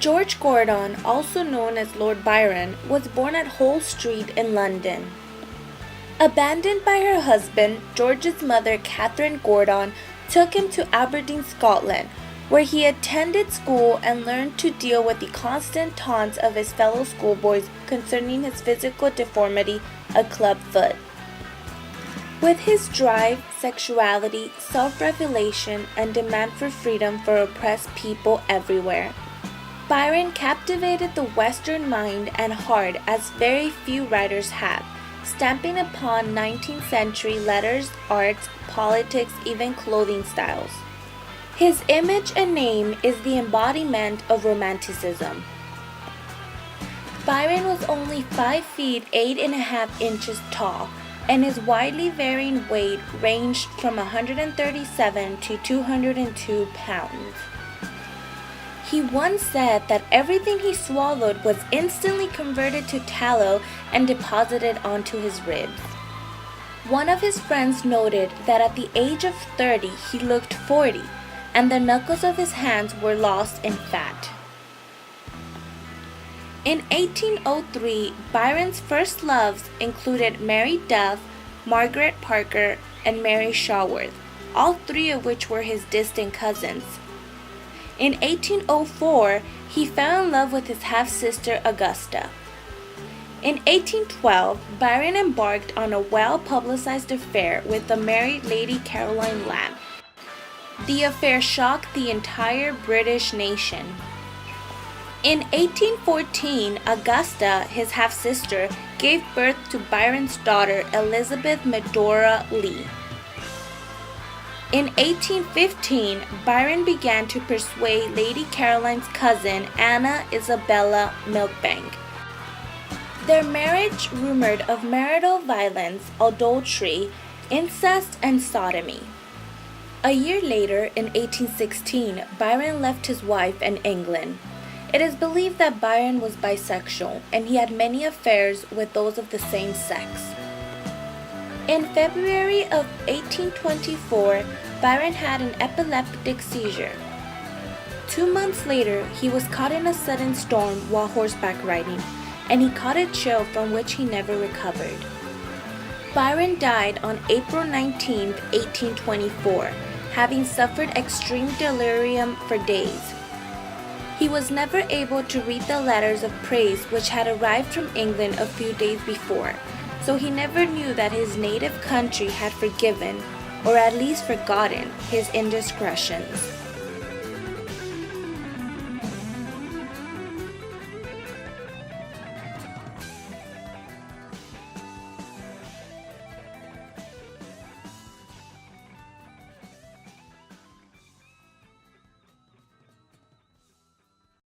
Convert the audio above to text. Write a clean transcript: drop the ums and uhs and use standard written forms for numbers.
George Gordon, also known as Lord Byron, was born at Hull Street in London. Abandoned by her husband, George's mother, Catherine Gordon, took him to Aberdeen, Scotland, where he attended school and learned to deal with the constant taunts of his fellow schoolboys concerning his physical deformity, a club foot. With his drive, sexuality, self-revelation, and demand for freedom for oppressed people everywhere, Byron captivated the Western mind and heart as very few writers have, stamping upon 19th century letters, arts, politics, even clothing styles. His image and name is the embodiment of Romanticism. Byron was only 5 feet 8.5 inches tall, and his widely varying weight ranged from 137 to 202 pounds. He once said that everything he swallowed was instantly converted to tallow and deposited onto his ribs. One of his friends noted that at the age of 30 he looked 40, and the knuckles of his hands were lost in fat. In 1803, Byron's first loves included Mary Duff, Margaret Parker, and Mary Shaworth, all 3 of which were his distant cousins. In 1804, he fell in love with his half-sister Augusta. In 1812, Byron embarked on a well-publicized affair with the married Lady Caroline Lamb. The affair shocked the entire British nation. In 1814, Augusta, his half-sister, gave birth to Byron's daughter Elizabeth Medora Lee. In 1815, Byron began to persuade Lady Caroline's cousin Anna Isabella Milbanke. Their marriage rumored of marital violence, adultery, incest, and sodomy. A year later, in 1816, Byron left his wife in England. It is believed that Byron was bisexual, and he had many affairs with those of the same sex. In February of 1824, Byron had an epileptic seizure. 2 months later, he was caught in a sudden storm while horseback riding, and he caught a chill from which he never recovered. Byron died on April 19, 1824, having suffered extreme delirium for days. He was never able to read the letters of praise which had arrived from England a few days before, so he never knew that his native country had forgiven, or at least forgotten, his indiscretions.